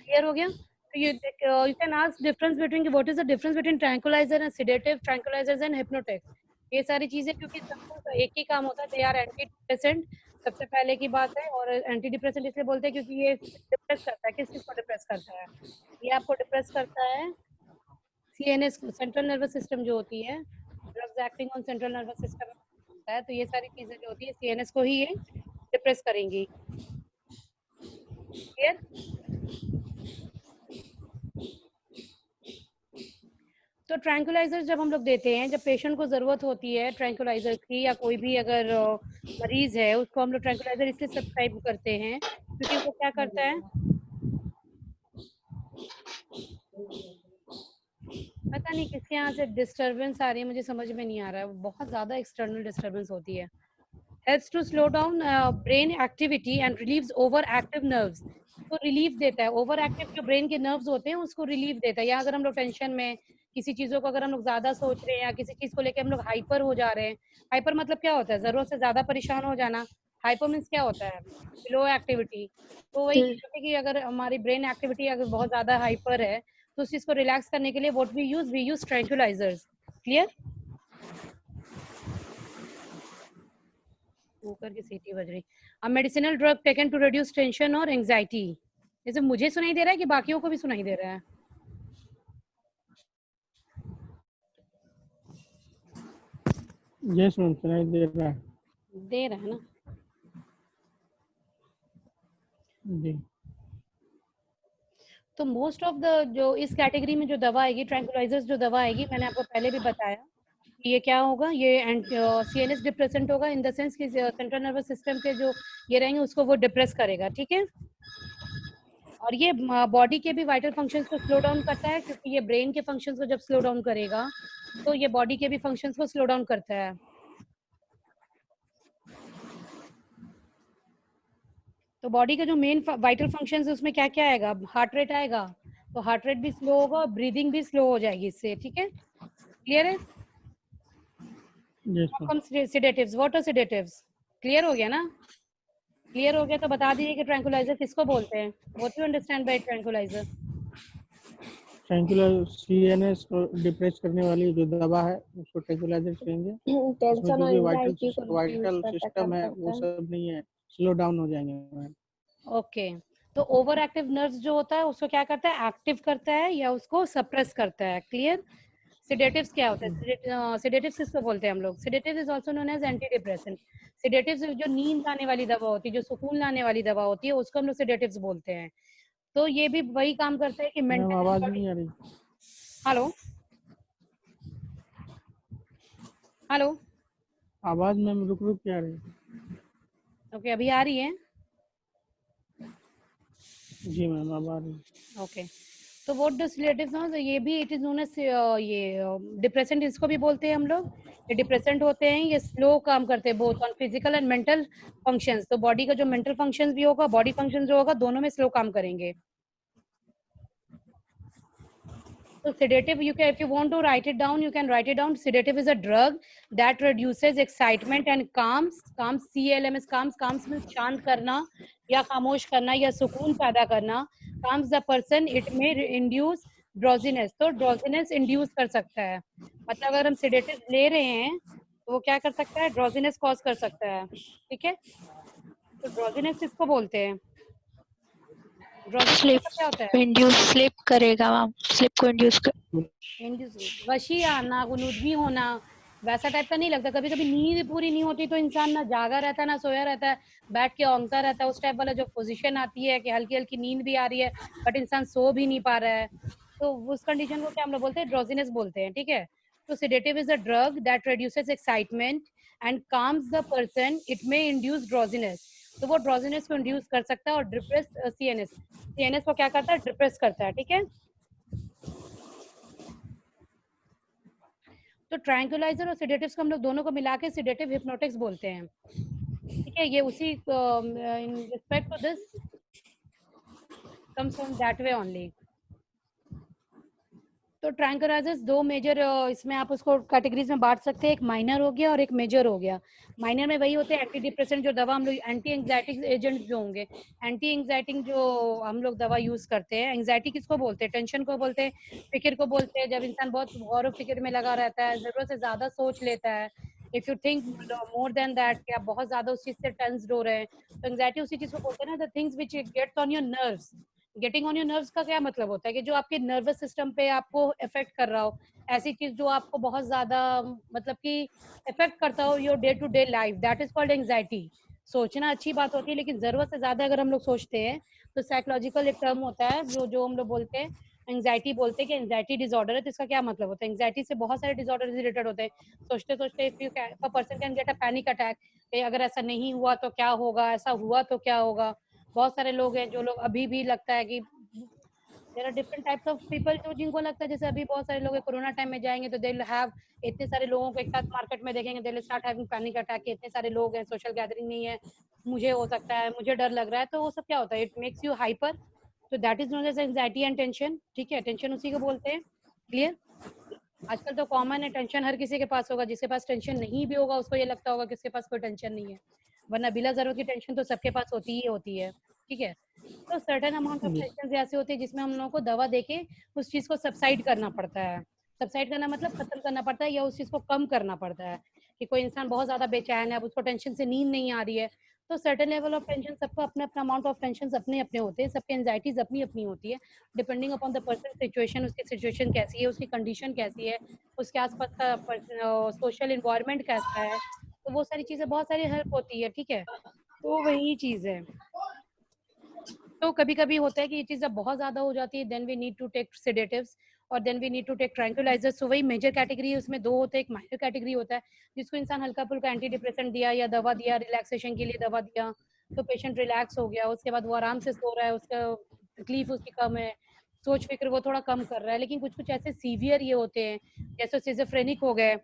Clear हो गया? तो you can ask difference between, what is the difference between tranquilliser and sedative, tranquillisers and hypnotics. ये सारी चीजें क्योंकि सबको एक ही काम होता है, दे आर एंटी डिप्रेसेंट, सबसे पहले की बात है। और एंटी डिप्रेसेंट इसलिए बोलते हैं क्योंकि ये डिप्रेस करता है। किस चीज को डिप्रेस करता है? ये आपको डिप्रेस करता है सीएनएस को, सेंट्रल नर्वस सिस्टम जो होती है, drugs acting on central nervous system होता है। तो ये सारी चीजें जो होती है सीएनएस को ही ये डिप्रेस करेंगी। क्लियर? तो ट्रैंकुलाइजर जब हम लोग देते हैं, जब पेशेंट को ज़रूरत होती है ट्रैंकुलाइजर की, या कोई भी अगर मरीज़ है, उसको हम लोग ट्रैंकुलाइजर इसलिए सब्सक्राइब करते हैं क्योंकि वो क्या करता है, पता नहीं किसके यहाँ से डिस्टर्बेंस आ रही है, मुझे समझ में नहीं आ रहा है, बहुत ज़्यादा एक्सटर्नल डिस्टर्बेंस होती है। Helps to slow down brain activity and relieves over active nerves. तो रिलीफ देता है, ओवर एक्टिव जो ब्रेन के नर्व्स होते हैं उसको रिलीफ देता है। या अगर हम लोग टेंशन में किसी चीज़ों को अगर हम लोग ज़्यादा सोच रहे हैं, या किसी चीज़ को लेकर हम लोग हाइपर हो जा रहे हैं, हाइपर मतलब क्या होता है, ज़रूरत से ज़्यादा परेशान हो जाना। हाइपर मीन्स क्या होता है, लो एक्टिविटी। तो वही चीज़ होती है कि अगर हमारी ब्रेन एक्टिविटी अगर बहुत ज़्यादा हाइपर है, तो उस चीज़ को रिलैक्स करने के लिए what we use tranquillisers. Clear? Cooker की सीटी बज रही। A medicinal drug taken to reduce tension और एंजाइटी। जैसे मुझे सुनाई दे रहा है कि बाकियों को भी सुनाई दे रहा है? यस मैम, सुनाई दे रहा है। दे रहा है ना? जी। तो मोस्ट ऑफ द जो इस कैटेगरी में जो दवा आएगी, ट्रैंकुलाइजर्स जो दवा आएगी, मैंने आपको पहले भी बताया कि ये क्या होगा, ये सीएनएस डिप्रेसेंट होगा, इन द सेंस कि सेंट्रल नर्वस सिस्टम के जो ये रहेंगे उसको वो डिप्रेस करेगा। ठीक है? और ये बॉडी के भी वाइटल फंक्शंस को स्लो डाउन करता है, क्योंकि ये ब्रेन के फंक्शंस को जब स्लो डाउन करेगा तो ये बॉडी के भी फंक्शंस को स्लो डाउन करता है। तो बॉडी का जो मेन वाइटल फंक्शंस है उसमें क्या क्या आएगा, हार्ट रेट आएगा, तो हार्ट रेट भी स्लो होगा और ब्रीदिंग भी स्लो हो जाएगी इससे। ठीक है? क्लियर है? Yes ma'am. Sedatives, what are sedatives? Clear हो गया ना? क्लियर हो गया तो बता दीजिए कि ट्रैंकुलाइजर किसको बोलते हैं। What you understand by tranquiliser? Tranquiliser CNS को डिप्रेस करने वाली जो दवा है उसको ट्रैंकुलाइजर कहेंगे। उसमें टेंशन जो और भी एंजाइटी को रिड्यूस वाइटल करता सिस्टम है वो सब नहीं है, स्लो डाउन हो जाएंगे मैम। ओके। तो ओवर एक्टिव नर्व्स जो होता है उसको क्या करता है, एक्टिव करता है या उसको सप्रेस करता है। क्लियर? सेडेटिव्स क्या होता है, सेडेटिव्स किसको बोलते हैं हम लोग? Sedative is also known as anti depressant. Sedatives जो नींद लाने वाली दवा होती है, जो सुकून लाने वाली दवा होती है, उसको हम लोग सेडेटिव्स बोलते हैं। तो ये भी वही काम करता है कि मैम मेंटल आवाज बॉडी। नहीं आ रही। हेलो? हेलो? आवाज मैम रुक रुक के आ रही। ओके, अभी आ रही है? जी मैम अब आ रही। ओके। तो व्हाट डू सेडेटिव्स नो, ये भी इट इज नोन एज ये डिप्रेसेंट इसको भी बोलते हैं हम लोग। ये डिप्रेसेंट होते हैं, ये स्लो काम करते हैं both on physical and mental functions. तो बॉडी का जो मेंटल फंक्शंस भी होगा, बॉडी फंक्शंस जो होगा, दोनों में स्लो काम करेंगे। So sedative, you can, if you want to write it down, you can write it down. Sedative is a drug that reduces excitement and calms. Calms, CLMS, calms means शांत करना या खामोश करना या सुकून पैदा करना. Calms the person. It may induce drowsiness. तो drowsiness induce कर सकता है. मतलब अगर हम sedative ले रहे हैं तो वो क्या कर सकता है, drowsiness cause कर सकता है. ठीक है? तो drowsiness किसको बोलते हैं? Drowsiness स्लिप मतलब क्या होता है? इंड्यूस स्लिप करेगा मैम, स्लिप को इंड्यूस कर। वशी आना, गुनूदगी होना, वैसा टाइप का नहीं लगता। कभी कभी नींद पूरी नहीं होती तो इंसान ना जागा रहता है ना सोया रहता है, बैठ के औंगता रहता है। उस टाइप वाला जो पोजीशन आती है कि हल्की हल्की नींद भी आ रही है बट इंसान सो भी नहीं पा रहा है, तो उस कंडीशन को क्या हम लोग बोलते हैं, ड्रोजीनेस बोलते हैं। ठीक है? तो sedative is a drug that reduces excitement and calms the person, it may induce drowsiness. तो वो ड्रोजीनेस को इंड्यूस कर सकता है। और डिप्रेस सीएनएस, सीएनएस को क्या करता है, डिप्रेस करता है। ठीक है? तो ट्रैंकुलाइजर और सेडेटिव्स को हम लोग दोनों को मिला के सेडेटिव हिप्नोटिक्स बोलते हैं। ठीक है? ये उसी in respect to this comes from that way only. तो ट्रैंक्विलाइजर्स दो मेजर इसमें आप उसको कैटेगरीज में बांट सकते हैं, एक माइनर हो गया और एक मेजर हो गया। माइनर में वही होते हैं एंटी डिप्रेसेंट जो दवा हम लोग, एंटी एंग्जाइटिक एजेंट जो होंगे, एंटी एंग्जाइटिक जो हम लोग दवा यूज करते हैं। एंग्जाइटी किसको बोलते हैं? टेंशन को बोलते हैं, फिक्र को बोलते हैं। जब इंसान बहुत गौर फिक्र में लगा रहता है, जरूरत से ज्यादा सोच लेता है, if you think more than that, कि आप बहुत ज्यादा उस चीज से टेंस्ड हो रहे हैं, तो एंग्जाइटी उसी चीज को बोलते हैं ना, the things which gets on your nerves. Getting on your nerves का क्या मतलब होता है? कि जो आपके नर्वस सिस्टम पे आपको इफेक्ट कर रहा हो, ऐसी चीज जो आपको बहुत ज्यादा मतलब कि इफेक्ट करता हो your day to day life, that is called anxiety. सोचना अच्छी बात होती है, लेकिन जरूरत से ज्यादा अगर हम लोग सोचते हैं तो साइकोलॉजिकल एक टर्म होता है जो जो हम लोग बोलते हैं एंग्जाइटी, बोलते हैं कि एंग्जाइटी डिसऑर्डर है। तो इसका क्या मतलब होता है? एंग्जाइटी से बहुत सारे डिसऑर्डर रिलेटेड होते हैं। सोचते सोचते if you a person can get a panic attack, अगर ऐसा नहीं हुआ तो क्या होगा, ऐसा हुआ तो क्या होगा। बहुत सारे लोग हैं जो लोग अभी भी लगता है कि there are different types of people जो जिनको लगता है, जैसे अभी बहुत सारे लोग कोरोना टाइम में जाएंगे तो दे विल हैव, इतने सारे लोगों को एक साथ मार्केट में देखेंगे, they will start having panic attack, इतने सारे लोग हैं, सोशल गैदरिंग नहीं है, मुझे हो सकता है, मुझे डर लग रहा है। तो वो सब क्या होता है? It makes you hyper. तो that is known as anxiety and tension. ठीक है, टेंशन उसी को बोलते हैं। क्लियर? आजकल तो कॉमन है, टेंशन हर किसी के पास होगा। जिसके पास टेंशन नहीं भी होगा उसको ये लगता होगा कि उसके पास कोई टेंशन नहीं है, वरना बिला जरूरत की टेंशन तो सबके पास होती ही होती है। ठीक है, तो सर्टेन अमाउंट ऑफ जी टेंशन ऐसे होते हैं जिसमें हम लोगों को दवा देके उस चीज को सबसाइड करना पड़ता है। सबसाइड करना मतलब खत्म करना पड़ता है या उस चीज को कम करना पड़ता है। कि कोई इंसान बहुत ज्यादा बेचैन है, अब उसको टेंशन से नींद नहीं आ रही है, तो सर्टेन लेवल ऑफ टेंशन, सबको अपने अपना अमाउंट ऑफ टेंशन अपने अपने होते हैं, सबकी एंजाइटीज अपनी अपनी होती है, depending upon the person situation, उसकी सिचुएशन कैसी है, उसकी कंडीशन कैसी है, उसके आसपास का सोशल इन्वायरमेंट कैसा है, तो वो सारी चीजें बहुत सारी हेल्प होती है। ठीक है, तो वही चीज है। तो कभी कभी होता है कि ये चीज जब बहुत ज्यादा हो जाती है, then we need to take sedatives और then we need to take tranquilisers. तो वही मेजर कैटेगरी है, उसमें दो होते हैं। एक माइनर कैटेगरी होता है जिसको इंसान हल्का फुल्का एंटी डिप्रेसेंट दिया या दवा दिया, रिलैक्सेशन के लिए दवा दिया, तो पेशेंट रिलैक्स हो गया, उसके बाद वो आराम से सो रहा है, उसका तकलीफ उसकी कम है, सोच फिक्र वो थोड़ा कम कर रहा है। लेकिन कुछ कुछ ऐसे सीवियर ये होते हैं, जैसे सिजोफ्रेनिक हो गए।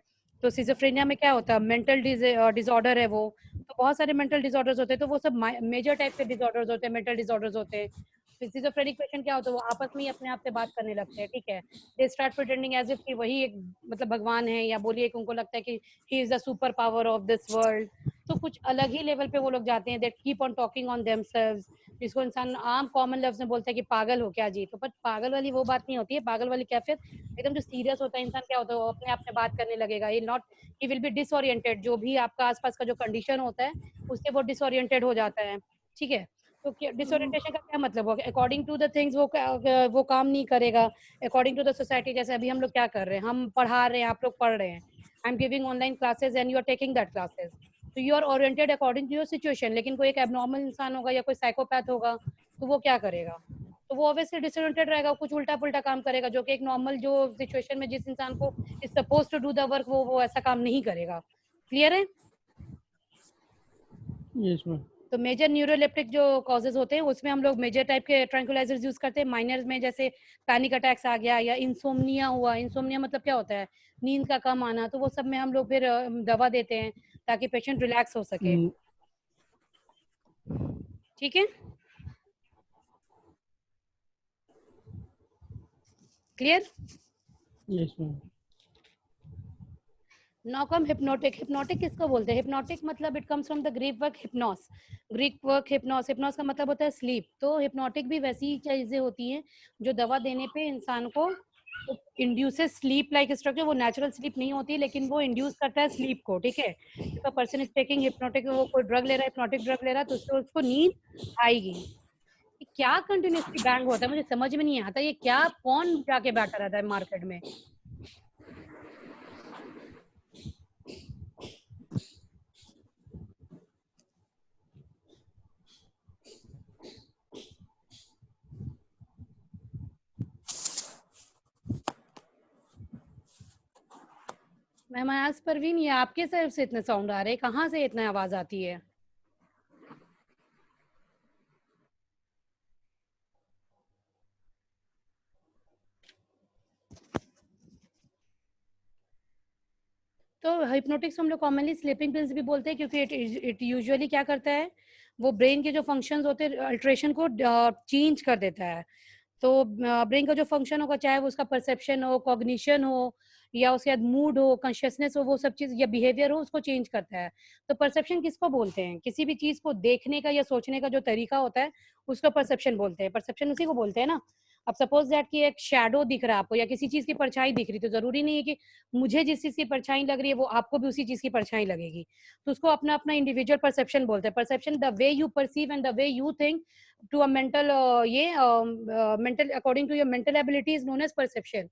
तो सिजोफ्रेनिया में क्या होता है? मेंटल डिसऑर्डर है वो। तो बहुत सारे मेंटल डिसऑर्डर्स होते हैं, तो वो सब मेजर टाइप के डिसऑर्डर्स होते हैं, मेंटल डिसऑर्डर्स होते हैं। सिजोफ्रेनिक पेशेंट क्या होता है? वो आपस में ही अपने आप से बात करने लगते हैं। ठीक है, they start pretending as if कि वही एक मतलब भगवान है, या बोलिए कि उनको लगता है कि he is the super power of this world. तो कुछ अलग ही लेवल पे वो लोग जाते हैं, they keep on talking on themselves, जिसको इंसान आम कॉमन लफ्ज में बोलता है कि पागल हो क्या जी। तो पर पागल वाली वो बात नहीं होती है। पागल वाली कैफियत एकदम जो सीरियस होता है इंसान, क्या होता है? वो अपने आप से बात करने लगेगा, ये not, he will be disoriented. जो भी आपका आसपास का जो कंडीशन होता है उससे वो डिसओरिएंटेड हो जाता है। ठीक है, तो डिसओरिएंटेशन का क्या मतलब होगा? अकॉर्डिंग टू द थिंग्स वो काम नहीं करेगा अकॉर्डिंग टू द सोसाइटी। जैसे अभी हम लोग क्या कर रहे हैं, हम पढ़ा रहे हैं, आप लोग पढ़ रहे हैं, I am giving online classes and you are taking that classes, तो you are oriented according to your situation. लेकिन कोई एक एबनॉर्मल इंसान होगा या कोई साइकोपैथ होगा, तो वो क्या करेगा? तो वो ऑब्वियसली डिसओरिएंटेड रहेगा, कुछ उल्टा पुल्टा काम करेगा, जो कि एक नॉर्मल जो सिचुएशन में जिस इंसान को is suppose to do the work, वो ऐसा काम नहीं करेगा। क्लियर है? Yes ma'am. तो मेजर न्यूरोलेप्टिक जो कॉजेज होते हैं उसमें हम लोग मेजर टाइप के ट्रैंक्विलाइजर्स यूज करते हैं। माइनर में जैसे पैनिक अटैक्स आ गया या इंसोम्निया हुआ। इंसोम्निया मतलब क्या होता है? नींद का कम आना। तो वो सब में हम लोग फिर दवा देते हैं ताकि पेशेंट रिलैक्स हो सके। ठीक है, क्लियर? Yes ma'am. नॉकम हिप्नोटिक। हिप्नोटिक किसको बोलते हैं? हिप्नोटिक मतलब it comes from the Greek work hypnos. Greek work hypnos, hypnos का मतलब होता है स्लीप। तो हिप्नोटिक भी वैसी चीजें होती हैं जो दवा देने पे इंसान को इंड्यूसेस स्लीप लाइक स्ट्रक्चर। वो नेचुरल स्लीप नहीं होती, लेकिन वो इंड्यूस करता है स्लीप को। ठीक है, if a person is taking hypnotic, वो कोई ड्रग ले रहा है, हिप्नोटिक ड्रग ले रहा है, तो उससे उसको नींद आएगी। क्या कंटिन्यूसली बैंग होता है, मुझे समझ में नहीं आता। ये क्या, कौन जाके बैठा रहता है मार्केट में? मेहमाज परवीन, ये आपके तरफ से इतने साउंड आ रहे हैं? कहाँ से इतना आवाज आती है? तो हिप्नोटिक्स हम लोग कॉमनली स्लीपिंग पिल्स भी बोलते हैं, क्योंकि इट यूजुअली क्या करता है, वो ब्रेन के जो फंक्शंस होते हैं अल्ट्रेशन को चेंज कर देता है। तो ब्रेन का जो फंक्शन होगा, चाहे वो उसका परसेप्शन हो, कॉग्निशन हो, या उसके बाद मूड हो, कॉन्शियसनेस हो, वो सब चीज़ या बिहेवियर हो, उसको चेंज करता है। तो परसेप्शन किसको बोलते हैं? किसी भी चीज़ को देखने का या सोचने का जो तरीका होता है, उसको परसेप्शन बोलते हैं। परसेप्शन उसी को बोलते हैं ना। अब सपोज़ दैट कि एक शैडो दिख रहा है आपको या किसी चीज़ की परछाई दिख रही, तो ज़रूरी नहीं है कि मुझे जिस चीज़ की परछाई लग रही है, वो आपको भी उसी चीज़ की परछाई लगेगी। तो उसको अपना-अपना इंडिविजुअल परसेप्शन बोलते हैं। Perception the way you perceive and the way you think to a mental mental according to your mental ability is known as perception.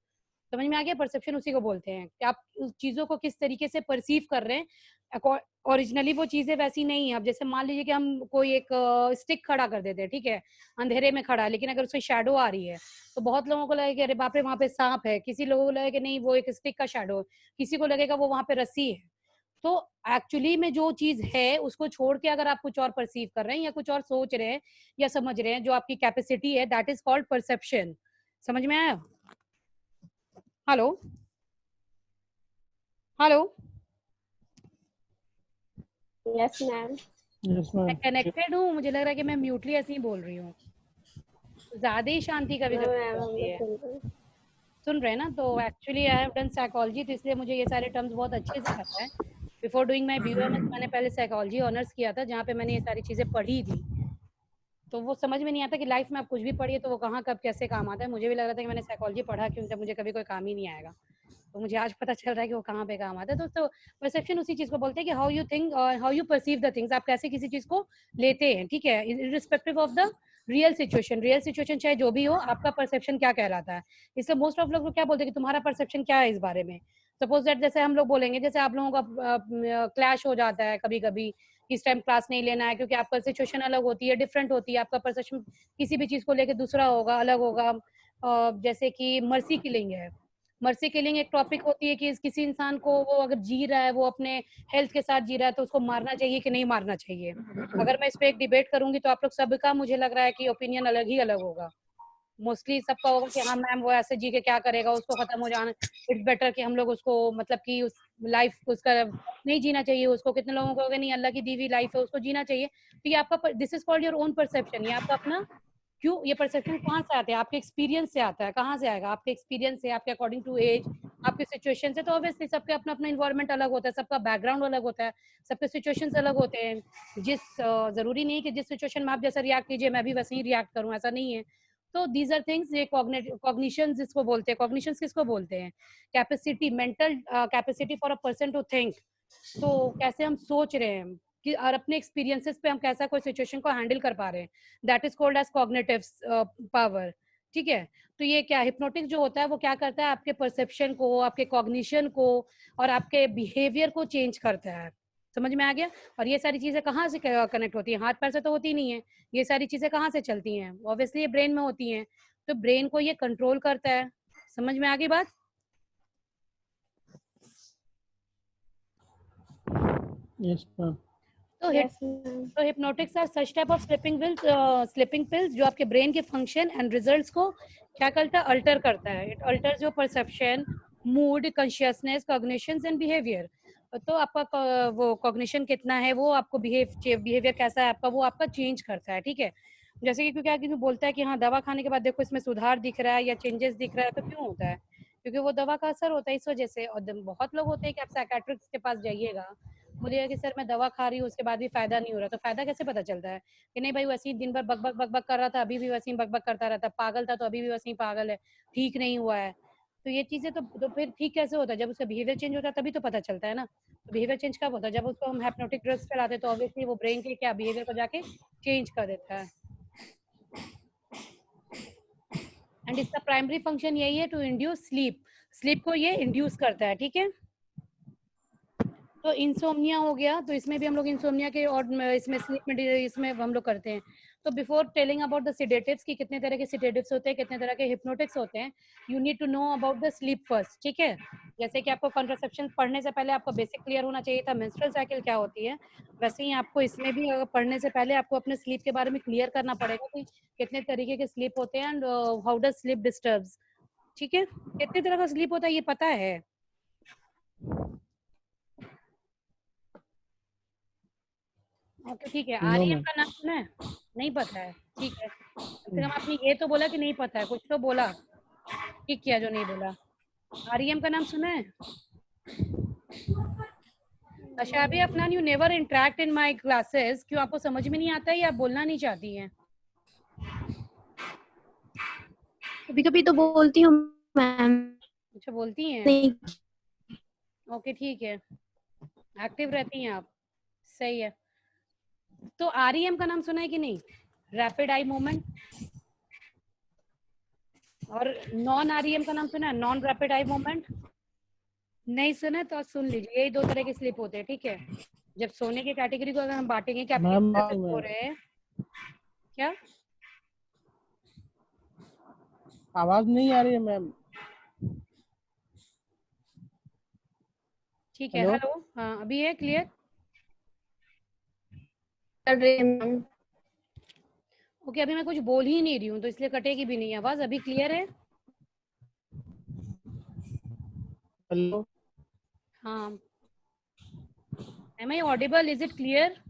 समझ में आ गया? परसेप्शन उसी को बोलते हैं कि आप उस चीज़ों को किस तरीके से परसीव कर रहे हैं। अकॉ ओरिजिनली वो चीज़ें वैसी नहीं है। अब जैसे मान लीजिए कि हम कोई एक स्टिक खड़ा कर देते हैं, ठीक है? अंधेरे में खड़ा है, लेकिन अगर उसकी शैडो आ रही है, तो बहुत लोगों को लगेगा कि अरे बाप रे! वहाँ पे साँप है। किसी लोगों को लगेगा कि नहीं वो एक स्टिक का शैडो है। किसी को लगेगा वो वहाँ पे रस्सी है। तो एक्चुअली में जो चीज़ है, उसको छोड़ के अगर आप कुछ और परसीव कर रहे हैं या कुछ और सोच रहे हैं या समझ रहे हैं, जो आपकी कैपेसिटी है, दैट इज़ कॉल्ड परसेप्शन। समझ में आया? Hello? Hello? Yes ma'am. Yes मैं मैम। कनेक्टेड हूँ, मुझे लग रहा है कि मैं म्यूटली ऐसे ही बोल रही हूँ। ज़्यादा ही शांति नो कभी-कभी हो मैम, हम जाती लोग है। सुन रहे हैं। सुन रहे हैं ना? तो actually I have done psychology, तो इसलिए मुझे ये सारे टर्म्स बहुत अच्छे से पता है। बिफोर डूइंग माय बीयूएमएस मैंने पहले साइकोलॉजी ऑनर्स किया था, जहाँ पे मैंने ये सारी चीज़ें पढ़ी थी। तो वो समझ में नहीं आता कि लाइफ में आप कुछ भी पढ़िए तो वो कहाँ कब कैसे काम आता है। मुझे भी लग रहा था कि मैंने साइकोलॉजी पढ़ा क्यों, जब मुझे कभी कोई काम ही नहीं आएगा। तो मुझे आज पता चल रहा है कि वो कहाँ पे काम आता है। तो परसेप्शन उसी चीज़ को बोलते हैं कि हाउ यू थिंक और how you perceive the things, आप कैसे किसी चीज़ को लेते हैं, ठीक है? Irrespective of the real situation चाहे जो भी हो, आपका परसेप्शन क्या कहलाता है। इसलिए मोस्ट ऑफ लोग क्या बोलते हैं कि तुम्हारा परसेप्शन क्या है इस बारे में। सपोज दैट जैसे हम लोग बोलेंगे, जैसे आप लोगों का क्लैश हो जाता है कभी-कभी, इस टाइम क्लास नहीं लेना है क्योंकि आपका सिचुएशन अलग होती है, डिफरेंट होती है, आपका परसेप्शन किसी भी चीज़ को लेके दूसरा होगा, अलग होगा। जैसे कि मर्सी किलिंग है। मर्सी किलिंग एक टॉपिक होती है कि किसी इंसान को वो अगर जी रहा है, वो अपने हेल्थ के साथ जी रहा है, तो उसको मारना चाहिए कि नहीं मारना चाहिए। अगर मैं इस पे एक डिबेट करूँगी तो आप लोग सबका मुझे लग रहा है कि ओपिनियन अलग ही अलग होगा। मोस्टली सबका होगा कि हाँ मैम वो ऐसे जी के क्या करेगा, उसको खत्म हो जाना, इट्स बेटर कि हम लोग उसको मतलब कि उस लाइफ उसका नहीं जीना चाहिए उसको। कितने लोगों को होगा नहीं, अल्लाह की दी हुई लाइफ है, उसको जीना चाहिए। तो ये आपका this is called your own perception, ये आपका अपना। क्यों ये परसेप्शन कहाँ से आते हैं? आपके एक्सपीरियंस से आता है। कहाँ से आएगा? आपके एक्सपीरियंस से, आपके अकॉर्डिंग टू एज, आपके सिचुएशन से। तो ऑब्वियसली सबके अपना अपना इन्वायरमेंट अलग होता है, सबका बैकग्राउंड अलग होता है, सबके सिचुएशंस अलग होते हैं। जरूरी नहीं है कि जिस सिचुएशन में आप जैसा रिएक्ट कीजिए मैं भी वैसे ही रिएक्ट करूँ, ऐसा नहीं है। तो दीज आर थिंग्स, ये कॉग्निशन जिसको बोलते हैं। कॉग्निशन किसको बोलते हैं? Capacity, mental capacity for a person to think. तो कैसे हम सोच रहे हैं कि और अपने एक्सपीरियंसेस पे हम कैसा कोई सिचुएशन को हैंडल कर पा रहे हैं, that is called as cognitive power. ठीक है? तो ये क्या हिप्नोटिक जो होता है वो क्या करता है, आपके परसेप्शन को, आपके कॉग्निशन को और आपके बिहेवियर को चेंज करता है। समझ में आ गया? और ये सारी चीजें कहाँ से कनेक्ट होती हैं? हाथ पैर से तो होती नहीं है। ये सारी चीजें कहाँ से चलती हैं? ऑब्वियसली ये ब्रेन में होती हैं। तो ब्रेन को ये कंट्रोल करता है। समझ में आ गई बात? Yes ma'am. तो यस मैम। तो hypnotics are such type of sleeping pills जो आपके ब्रेन के फंक्शन एंड रिजल्ट्स को क्या करता है? अल्टर करता है। It altars your perception, mood, consciousness, cognitions and behaviour. तो आपका वो कॉग्निशन कितना है, वो आपको बिहेवियर कैसा है आपका, वो आपका चेंज करता है। ठीक है? जैसे कि क्योंकि आदमी बोलता है कि हाँ दवा खाने के बाद देखो इसमें सुधार दिख रहा है या चेंजेस दिख रहा है, तो क्यों होता है? क्योंकि वो दवा का असर होता है इस वजह से। और बहुत लोग होते हैं कि आप साइकेट्रिस्ट के पास जाइएगा, बोलिएगा कि सर मैं दवा खा रही हूँ उसके बाद भी फायदा नहीं हो रहा, तो फायदा कैसे पता चलता है? कि नहीं भाई वैसे ही दिन भर बक बक कर रहा था, अभी भी वैसे ही बक करता रहता है, पागल था तो अभी भी वैसे ही पागल है, ठीक नहीं हुआ है। तो ये चीजें तो फिर ठीक कैसे होता है? जब उसका बिहेवियर चेंज होता है तभी तो पता चलता है ना। तो बिहेवियर चेंज कब होता है? जब उसको हम हिप्नोटिक ड्रग्स चलाते हैं, तो ऑब्वियसली वो ब्रेन के क्या बिहेवियर को जाके चेंज कर देता है। एंड इसका प्राइमरी फंक्शन यही है, टू इंड्यूस स्लीप। स्लीप को ये इंड्यूस करता है। ठीक है? तो इंसोम्निया हो गया, तो इसमें भी हम लोग इंसोम्निया के और इसमें स्लीप में इसमें हम लोग करते हैं। तो before telling about the sedatives की कितने तरह के सिडेटिव्स होते हैं, कितने तरह के हिप्नोटिक्स होते हैं, you need to know about the sleep first. ठीक है? जैसे कि आपको कॉन्ट्रासेप्शन पढ़ने से पहले आपको बेसिक क्लियर होना चाहिए था, मेंस्ट्रुअल साइकिल क्या होती है, वैसे ही आपको इसमें भी पढ़ने से पहले आपको अपने स्लीप के बारे में क्लियर करना पड़ेगा कि कितने तरीके के स्लीप होते हैं and how does sleep disturbs. ठीक है? कितने तरह का स्लीप होता है ये पता है? ओके ठीक है। No Aryan ma'am. का नाम सुना है? नहीं पता है? ठीक है। कम से कम आपने ये तो बोला कि नहीं पता है, कुछ तो बोला, ठीक किया जो नहीं बोला। आरईएम का नाम सुना है? Ashabi Afnan, you never interact in my classes, क्यों आपको समझ में नहीं आता है या आप बोलना नहीं चाहती हैं? कभी कभी तो बोलती हूँ मैम। अच्छा बोलती हैं, नहीं, ओके ठीक है, एक्टिव रहती हैं आप, सही है। तो आरईएम का नाम सुना है कि नहीं? Rapid eye movement. और नॉन आरईएम का नाम सुना है? Non rapid eye movement. नहीं सुना तो सुन लीजिए, यही दो तरह के स्लिप होते हैं, ठीक है। जब सोने की कैटेगरी को अगर हम बांटेंगे कि आप किस मैम तरह से सो रहे हैं, क्या आवाज नहीं आ रही है मैम। ठीक है, हेलो। हेलो, हाँ अभी है क्लियर? कर रही है मैम। ओके, अभी मैं कुछ बोल ही नहीं रही हूँ तो इसलिए कटेगी भी नहीं आवाज। अभी क्लियर है? हेलो। हाँ, am I audible? Is it clear?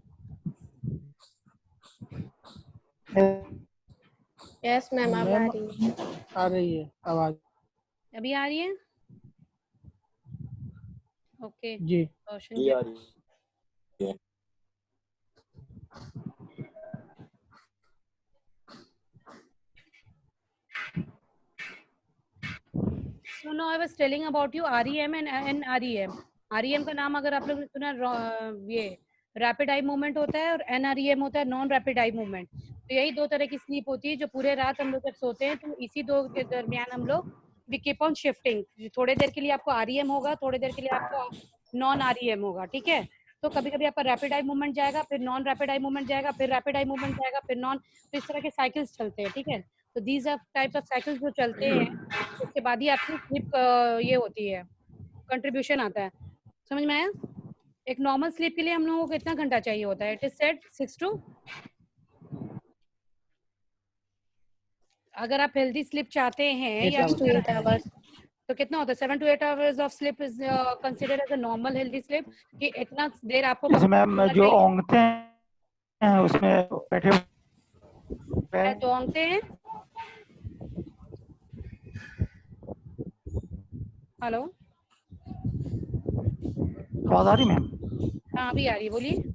Yes ma'am, अब आ मैम रही है। आ रही है आवाज। अभी आ रही है? ओके, जी। Roshan ji. So now I was telling about you REM and NREM. REM का नाम अगर आप लोगों ने सुना, ये रैपिड आई मूवमेंट होता है, और NREM होता है नॉन रैपिड आई मूवमेंट। तो यही दो तरह की स्लीप होती है जो पूरे रात हम लोग जब सोते हैं तो इसी दो के दरमियान हम लोग वी कीप ऑन शिफ्टिंग। थोड़ी देर के लिए आपको REM होगा, थोड़ी देर के लिए आपको नॉन REM होगा, ठीक है। तो कभी कभी आपका रैपिड आई मूवमेंट जाएगा, फिर नॉन रैपिड आई मूवमेंट जाएगा, फिर रैपिड आई मूवमेंट जाएगा, फिर नॉन। तो इस तरह के साइकिल्स चलते हैं, ठीक है। तो these are types of cycles जो चलते हैं, उसके बाद ही आपकी स्लीप ये होती है, कंट्रीब्यूशन आता है। समझ में आया? एक नॉर्मल स्लीप के लिए हम लोगों को कितना घंटा चाहिए होता है? इट इज सेट 6 to, अगर आप हेल्दी स्लीप चाहते हैं या 6 to 8 hours। तो कितना होता है? 7 to 8 hours of sleep is considered as a normal healthy sleep, कि इतना देर आपको जैसे कम मैम सोना जो चाहिए। ओंगते हैं उसमें बैठे हुए हैं। तो ओंगते हैं, हेलो, आवाज आ रही मैम? हाँ अभी आ रही है, बोलिए।